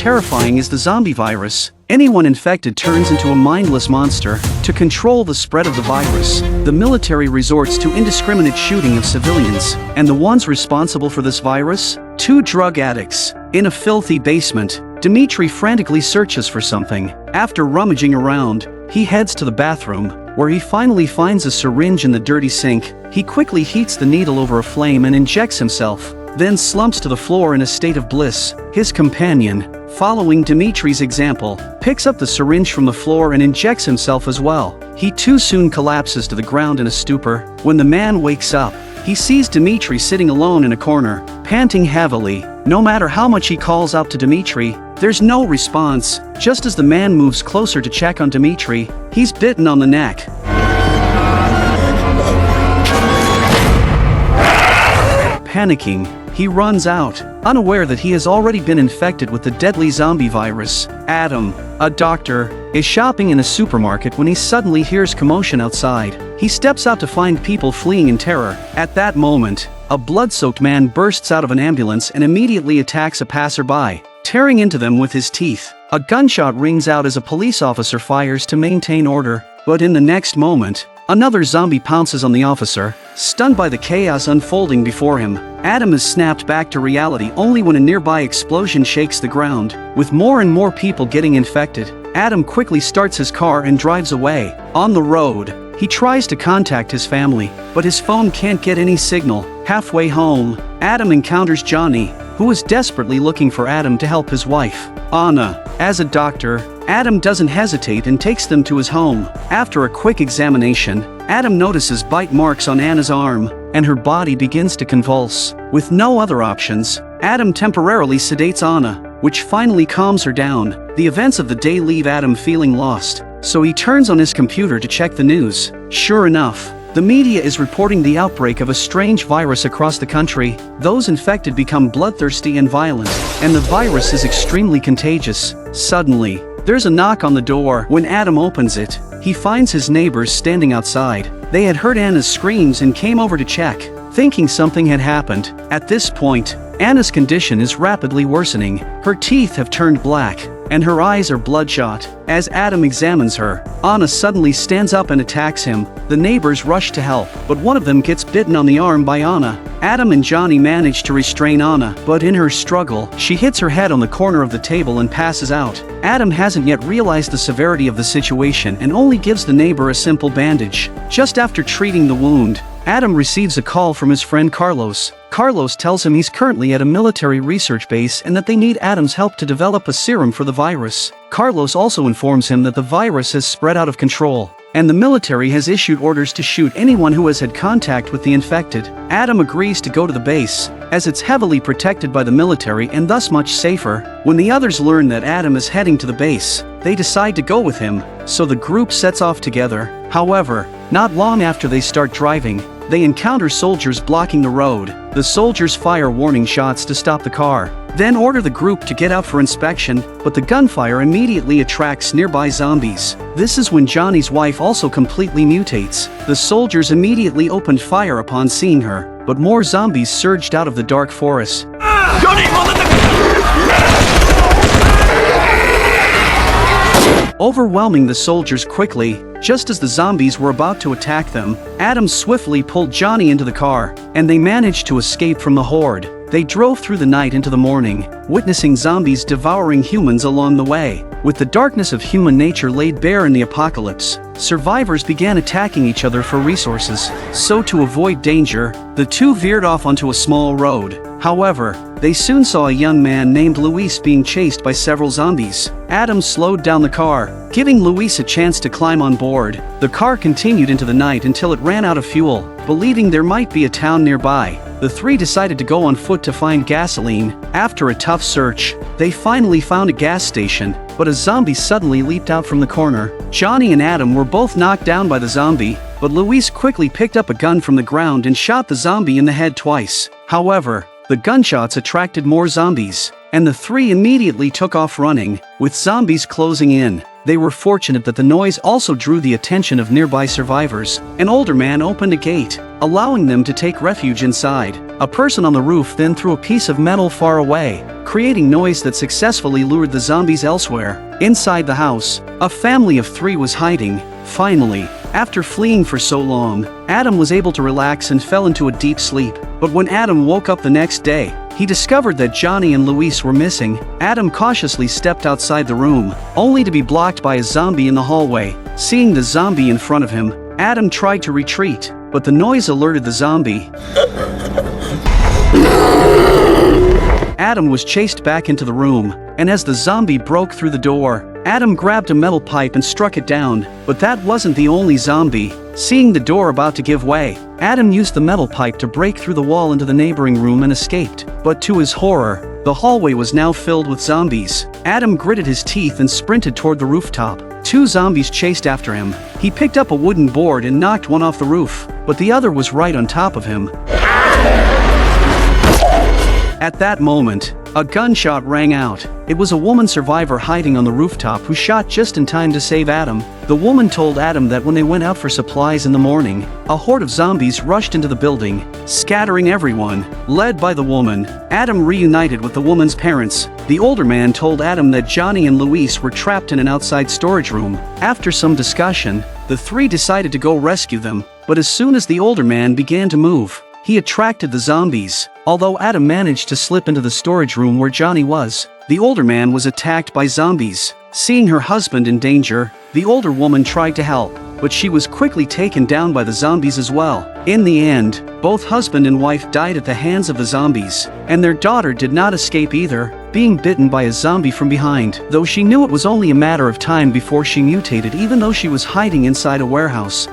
terrifying is the zombie virus. Anyone infected turns into a mindless monster. To control the spread of the virus, the military resorts to indiscriminate shooting of civilians. And the ones responsible for this virus? 2 drug addicts. In a filthy basement, Dmitri frantically searches for something. After rummaging around, he heads to the bathroom, where he finally finds a syringe in the dirty sink. He quickly heats the needle over a flame and injects himself, then slumps to the floor in a state of bliss. His companion, following Dmitri's example, picks up the syringe from the floor and injects himself as well. He too soon collapses to the ground in a stupor. When the man wakes up, he sees Dmitri sitting alone in a corner, panting heavily. No matter how much he calls out to Dmitri, there's no response. Just as the man moves closer to check on Dmitri, he's bitten on the neck. Panicking, he runs out, unaware that he has already been infected with the deadly zombie virus. Adam, a doctor, is shopping in a supermarket when he suddenly hears commotion outside. He steps out to find people fleeing in terror. At that moment, a blood-soaked man bursts out of an ambulance and immediately attacks a passerby, tearing into them with his teeth. A gunshot rings out as a police officer fires to maintain order, but in the next moment, another zombie pounces on the officer. Stunned by the chaos unfolding before him, Adam is snapped back to reality only when a nearby explosion shakes the ground. With more and more people getting infected, Adam quickly starts his car and drives away. On the road, he tries to contact his family, but his phone can't get any signal. Halfway home, Adam encounters Johnny, who is desperately looking for Adam to help his wife, Anna. As a doctor, Adam doesn't hesitate and takes them to his home. After a quick examination, Adam notices bite marks on Anna's arm, and her body begins to convulse. With no other options, Adam temporarily sedates Anna, which finally calms her down. The events of the day leave Adam feeling lost, so he turns on his computer to check the news. Sure enough, the media is reporting the outbreak of a strange virus across the country. Those infected become bloodthirsty and violent, and the virus is extremely contagious. Suddenly, there's a knock on the door. When Adam opens it, he finds his neighbors standing outside. They had heard Anna's screams and came over to check, thinking something had happened. At this point, Anna's condition is rapidly worsening. Her teeth have turned black, and her eyes are bloodshot. As Adam examines her, Anna suddenly stands up and attacks him. The neighbors rush to help, but one of them gets bitten on the arm by Anna. Adam and Johnny manage to restrain Anna, but in her struggle, she hits her head on the corner of the table and passes out. Adam hasn't yet realized the severity of the situation and only gives the neighbor a simple bandage. Just after treating the wound, Adam receives a call from his friend Carlos. Carlos tells him he's currently at a military research base and that they need Adam's help to develop a serum for the virus. Carlos also informs him that the virus has spread out of control, and the military has issued orders to shoot anyone who has had contact with the infected. Adam agrees to go to the base, as it's heavily protected by the military and thus much safer. When the others learn that Adam is heading to the base, they decide to go with him, so the group sets off together. However, not long after they start driving, they encounter soldiers blocking the road. The soldiers fire warning shots to stop the car, then order the group to get out for inspection, but the gunfire immediately attracts nearby zombies. This is when Johnny's wife also completely mutates. The soldiers immediately opened fire upon seeing her, but more zombies surged out of the dark forest. Overwhelming the soldiers quickly, just as the zombies were about to attack them, Adam swiftly pulled Johnny into the car, and they managed to escape from the horde. They drove through the night into the morning, witnessing zombies devouring humans along the way. With the darkness of human nature laid bare in the apocalypse, survivors began attacking each other for resources. So to avoid danger, the two veered off onto a small road. However, they soon saw a young man named Luis being chased by several zombies. Adam slowed down the car, giving Luis a chance to climb on board. The car continued into the night until it ran out of fuel. Believing there might be a town nearby, the three decided to go on foot to find gasoline. After a tough search, they finally found a gas station, but a zombie suddenly leaped out from the corner. Johnny and Adam were both knocked down by the zombie, but Luis quickly picked up a gun from the ground and shot the zombie in the head twice. However, the gunshots attracted more zombies, and the three immediately took off running. With zombies closing in, they were fortunate that the noise also drew the attention of nearby survivors. An older man opened a gate, allowing them to take refuge inside. A person on the roof then threw a piece of metal far away, creating noise that successfully lured the zombies elsewhere. Inside the house, a family of 3 was hiding. Finally, after fleeing for so long, Adam was able to relax and fell into a deep sleep. But when Adam woke up the next day, he discovered that Johnny and Luis were missing. Adam cautiously stepped outside the room, only to be blocked by a zombie in the hallway. Seeing the zombie in front of him, Adam tried to retreat, but the noise alerted the zombie. Adam was chased back into the room, and as the zombie broke through the door, Adam grabbed a metal pipe and struck it down. But that wasn't the only zombie. Seeing the door about to give way, Adam used the metal pipe to break through the wall into the neighboring room and escaped. But to his horror, the hallway was now filled with zombies. Adam gritted his teeth and sprinted toward the rooftop. 2 zombies chased after him. He picked up a wooden board and knocked one off the roof, but the other was right on top of him. At that moment, a gunshot rang out. It was a woman survivor hiding on the rooftop who shot just in time to save Adam. The woman told Adam that when they went out for supplies in the morning, a horde of zombies rushed into the building, scattering everyone. Led by the woman, Adam reunited with the woman's parents. The older man told Adam that Johnny and Luis were trapped in an outside storage room. After some discussion, the 3 decided to go rescue them, but as soon as the older man began to move, he attracted the zombies. Although Adam managed to slip into the storage room where Johnny was, the older man was attacked by zombies. Seeing her husband in danger, the older woman tried to help, but she was quickly taken down by the zombies as well. In the end, both husband and wife died at the hands of the zombies, and their daughter did not escape either, being bitten by a zombie from behind. Though she knew it was only a matter of time before she mutated, even though she was hiding inside a warehouse.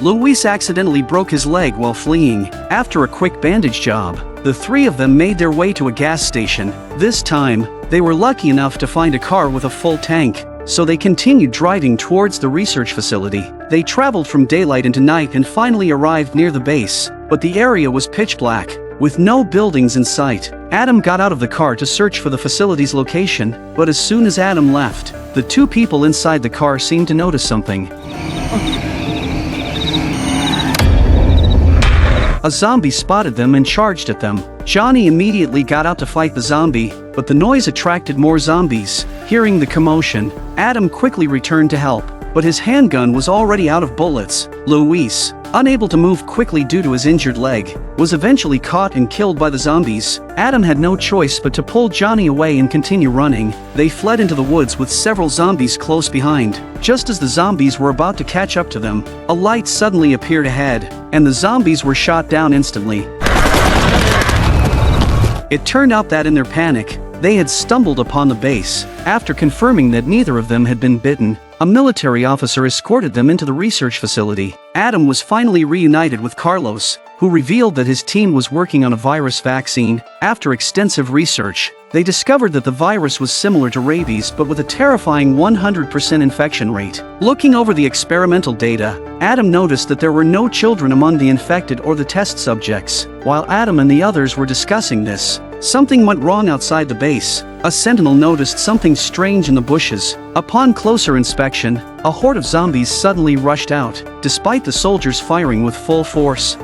Luis accidentally broke his leg while fleeing. After a quick bandage job, the 3 of them made their way to a gas station. This time, they were lucky enough to find a car with a full tank, so they continued driving towards the research facility. They traveled from daylight into night and finally arrived near the base, but the area was pitch black, with no buildings in sight. Adam got out of the car to search for the facility's location, but as soon as Adam left, the 2 people inside the car seemed to notice something. A zombie spotted them and charged at them. Johnny immediately got out to fight the zombie, but the noise attracted more zombies. Hearing the commotion, Adam quickly returned to help, but his handgun was already out of bullets. Luis, unable to move quickly due to his injured leg, was eventually caught and killed by the zombies. Adam had no choice but to pull Johnny away and continue running. They fled into the woods with several zombies close behind. Just as the zombies were about to catch up to them, a light suddenly appeared ahead, and the zombies were shot down instantly. It turned out that in their panic, they had stumbled upon the base. After confirming that neither of them had been bitten, a military officer escorted them into the research facility. Adam was finally reunited with Carlos, who revealed that his team was working on a virus vaccine. After extensive research, they discovered that the virus was similar to rabies but with a terrifying 100% infection rate. Looking over the experimental data, Adam noticed that there were no children among the infected or the test subjects. While Adam and the others were discussing this, something went wrong outside the base. A sentinel noticed something strange in the bushes. Upon closer inspection, a horde of zombies suddenly rushed out, despite the soldiers firing with full force.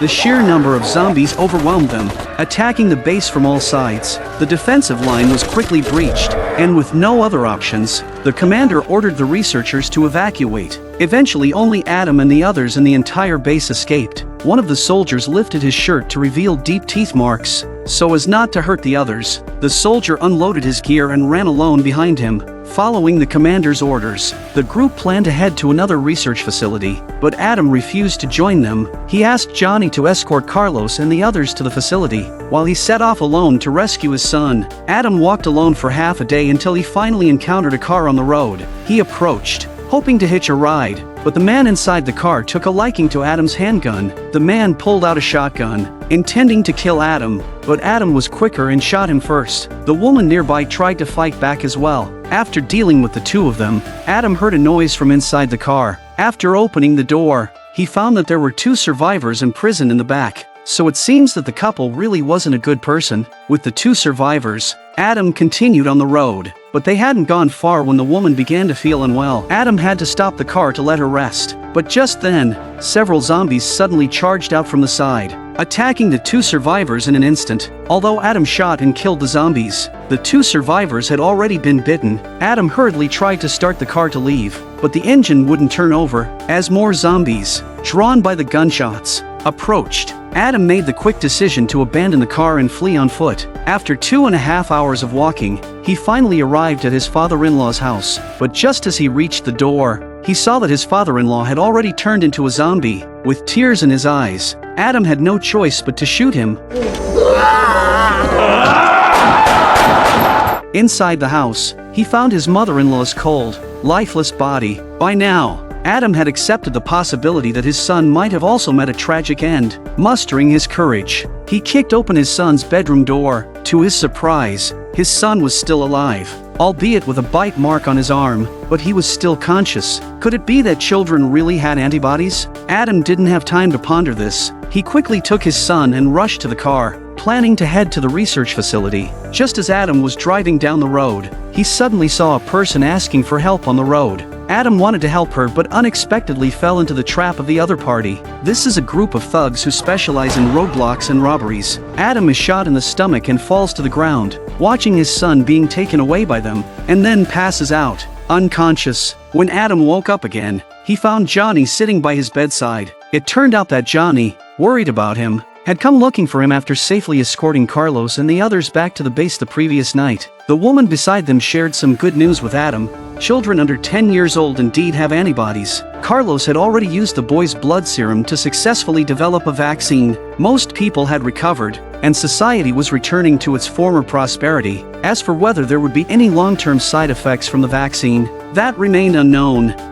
The sheer number of zombies overwhelmed them, attacking the base from all sides. The defensive line was quickly breached, and with no other options, the commander ordered the researchers to evacuate. Eventually, only Adam and the others in the entire base escaped. One of the soldiers lifted his shirt to reveal deep teeth marks, so as not to hurt the others. The soldier unloaded his gear and ran alone behind him. Following the commander's orders, the group planned to head to another research facility, but Adam refused to join them. He asked Johnny to escort Carlos and the others to the facility, while he set off alone to rescue his son. Adam walked alone for half a day until he finally encountered a car on the road. He approached, hoping to hitch a ride, but the man inside the car took a liking to Adam's handgun. The man pulled out a shotgun, intending to kill Adam, but Adam was quicker and shot him first. The woman nearby tried to fight back as well. After dealing with the 2 of them, Adam heard a noise from inside the car. After opening the door, he found that there were 2 survivors imprisoned in the back. So it seems that the couple really wasn't a good person. With the two survivors, Adam continued on the road. But they hadn't gone far when the woman began to feel unwell. Adam had to stop the car to let her rest. But just then, several zombies suddenly charged out from the side, attacking the two survivors in an instant. Although Adam shot and killed the zombies, the two survivors had already been bitten. Adam hurriedly tried to start the car to leave, but the engine wouldn't turn over. As more zombies, drawn by the gunshots, approached, Adam made the quick decision to abandon the car and flee on foot. After 2.5 hours of walking, he finally arrived at his father-in-law's house. But just as he reached the door, he saw that his father-in-law had already turned into a zombie. With tears in his eyes, Adam had no choice but to shoot him. Inside the house, he found his mother-in-law's cold, lifeless body. By now, Adam had accepted the possibility that his son might have also met a tragic end. Mustering his courage, he kicked open his son's bedroom door. To his surprise, his son was still alive, albeit with a bite mark on his arm, but he was still conscious. Could it be that children really had antibodies? Adam didn't have time to ponder this. He quickly took his son and rushed to the car, planning to head to the research facility. Just as Adam was driving down the road, he suddenly saw a person asking for help on the road. Adam wanted to help her but unexpectedly fell into the trap of the other party. This is a group of thugs who specialize in roadblocks and robberies. Adam is shot in the stomach and falls to the ground, watching his son being taken away by them, and then passes out, unconscious. When Adam woke up again, he found Johnny sitting by his bedside. It turned out that Johnny, worried about him, had come looking for him after safely escorting Carlos and the others back to the base the previous night. The woman beside them shared some good news with Adam. Children under 10 years old indeed have antibodies. Carlos had already used the boy's blood serum to successfully develop a vaccine. Most people had recovered, and society was returning to its former prosperity. As for whether there would be any long-term side effects from the vaccine, that remained unknown.